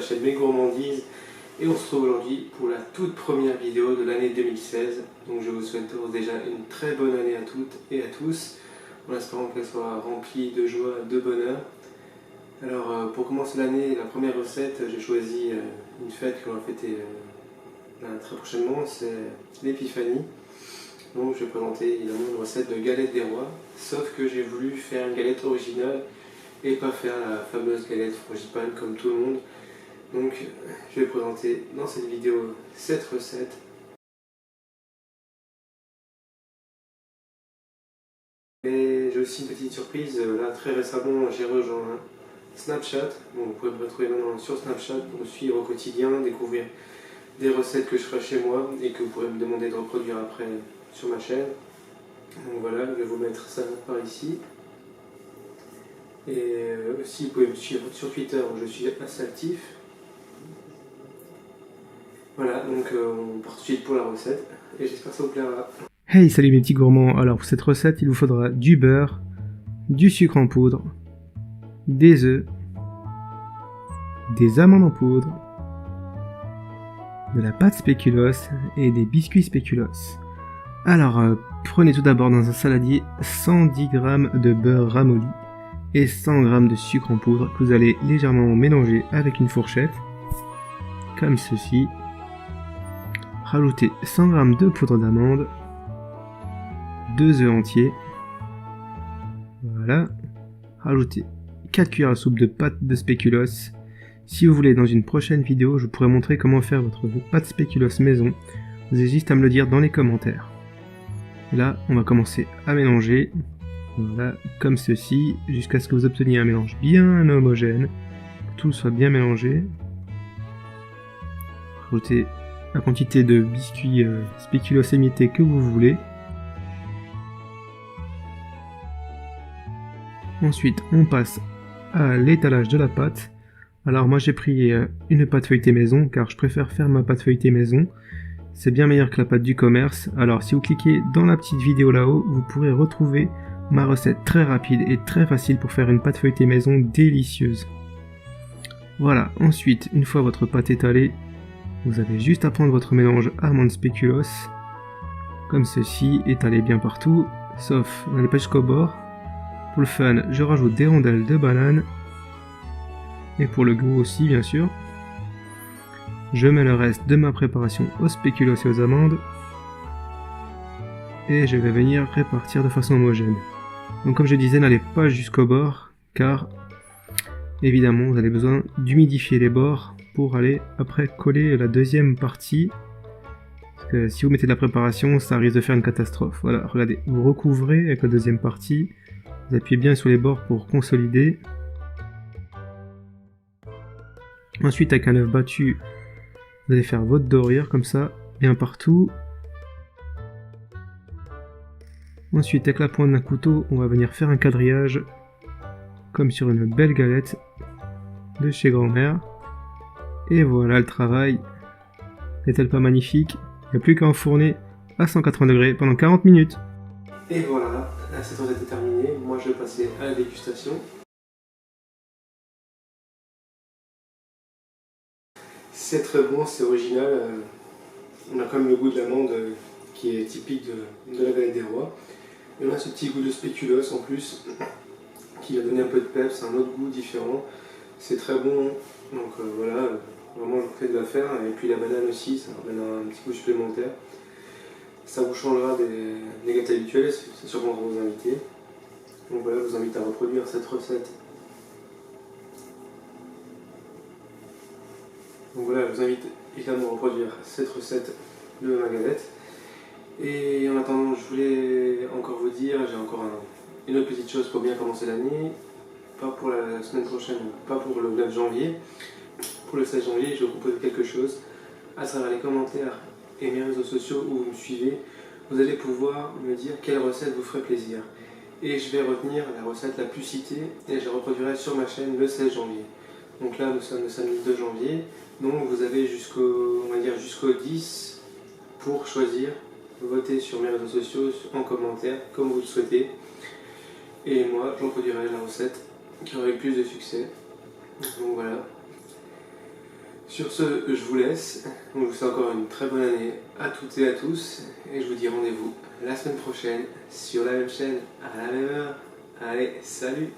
la chaîne Mes Gourmandises et on se retrouve aujourd'hui pour la toute première vidéo de l'année 2016. Donc je vous souhaite déjà une très bonne année à toutes et à tous, en espérant qu'elle soit remplie de joie, de bonheur. Alors pour commencer l'année, la première recette, j'ai choisi une fête qu'on va fêter très prochainement, c'est l'épiphanie. Donc je vais présenter évidemment une recette de galette des rois, sauf que j'ai voulu faire une galette originale et pas faire la fameuse galette frangipane comme tout le monde. Donc je vais présenter dans cette vidéo cette recette. Et j'ai aussi une petite surprise, là très récemment j'ai rejoint Snapchat. Bon, vous pouvez me retrouver maintenant sur Snapchat pour me suivre au quotidien, découvrir des recettes que je ferai chez moi et que vous pourrez me demander de reproduire après sur ma chaîne. Donc voilà, je vais vous mettre ça par ici. Et aussi vous pouvez me suivre sur Twitter où je suis assez actif. Voilà, donc on part tout de suite pour la recette et j'espère que ça vous plaira. Hey, salut mes petits gourmands. Alors pour cette recette, il vous faudra du beurre, du sucre en poudre, des œufs, des amandes en poudre, de la pâte spéculoos et des biscuits spéculoos. Alors prenez tout d'abord dans un saladier 110 g de beurre ramolli et 100 g de sucre en poudre que vous allez légèrement mélanger avec une fourchette, comme ceci. Rajoutez 100 g de poudre d'amande, 2 œufs entiers, voilà. Rajoutez 4 cuillères à soupe de pâte de spéculoos. Si vous voulez, dans une prochaine vidéo, je pourrai montrer comment faire votre pâte spéculoos maison. Vous avez juste à me le dire dans les commentaires. Et là, on va commencer à mélanger, voilà, comme ceci, jusqu'à ce que vous obteniez un mélange bien homogène, que tout soit bien mélangé. Rajoutez la quantité de biscuits spéculoos émiettés que vous voulez. Ensuite, on passe à l'étalage de la pâte. Alors moi j'ai pris une pâte feuilletée maison, car je préfère faire ma pâte feuilletée maison. C'est bien meilleur que la pâte du commerce. Alors si vous cliquez dans la petite vidéo là-haut, vous pourrez retrouver ma recette très rapide et très facile pour faire une pâte feuilletée maison délicieuse. Voilà, ensuite, une fois votre pâte étalée, vous avez juste à prendre votre mélange amandes spéculoos, comme ceci, étalé bien partout, sauf n'allez pas jusqu'au bord. Pour le fun, je rajoute des rondelles de banane, et pour le goût aussi bien sûr. Je mets le reste de ma préparation aux spéculoos et aux amandes, et je vais venir répartir de façon homogène. Donc comme je disais, n'allez pas jusqu'au bord, car évidemment vous avez besoin d'humidifier les bords pour aller après coller la deuxième partie. Parce que si vous mettez de la préparation, ça risque de faire une catastrophe. Voilà, regardez, vous recouvrez avec la deuxième partie, vous appuyez bien sur les bords pour consolider. Ensuite, avec un œuf battu, vous allez faire votre dorure comme ça, bien partout. Ensuite, avec la pointe d'un couteau, on va venir faire un quadrillage, comme sur une belle galette de chez grand-mère. Et voilà le travail. N'est-elle pas magnifique? Il n'y a plus qu'à enfourner à 180 degrés pendant 40 minutes. Et voilà, cette recette est terminée. Moi je vais passer à la dégustation. C'est très bon, c'est original. On a quand même le goût de l'amande qui est typique de la galette des rois. Et on a ce petit goût de spéculoos en plus qui va donner un peu de peps, un autre goût différent. C'est très bon, donc voilà, vraiment je vous fais de la faire. Et puis la banane aussi, ça ramène un petit goût supplémentaire. Ça vous changera des gâteaux habituels, ça surprendra vos invités. Donc voilà, je vous invite à reproduire cette recette. Donc voilà, je vous invite évidemment à reproduire cette recette de ma galette. Et en attendant, je voulais encore vous dire, j'ai encore une autre petite chose pour bien commencer l'année. Pas pour la semaine prochaine, pas pour le 9 janvier. Pour le 16 janvier, je vais vous proposer quelque chose. À travers les commentaires et mes réseaux sociaux où vous me suivez, vous allez pouvoir me dire quelle recette vous ferait plaisir. Et je vais retenir la recette la plus citée et je la reproduirai sur ma chaîne le 16 janvier. Donc là, nous sommes le samedi 2 janvier. Donc vous avez jusqu'au 10 pour choisir, voter sur mes réseaux sociaux, en commentaire, comme vous le souhaitez. Et moi, j'en produirai la recette qui aurait le plus de succès. Donc voilà. Sur ce, je vous laisse. Je vous souhaite encore une très bonne année à toutes et à tous. Et je vous dis rendez-vous la semaine prochaine sur la même chaîne, à la même heure. Allez, salut!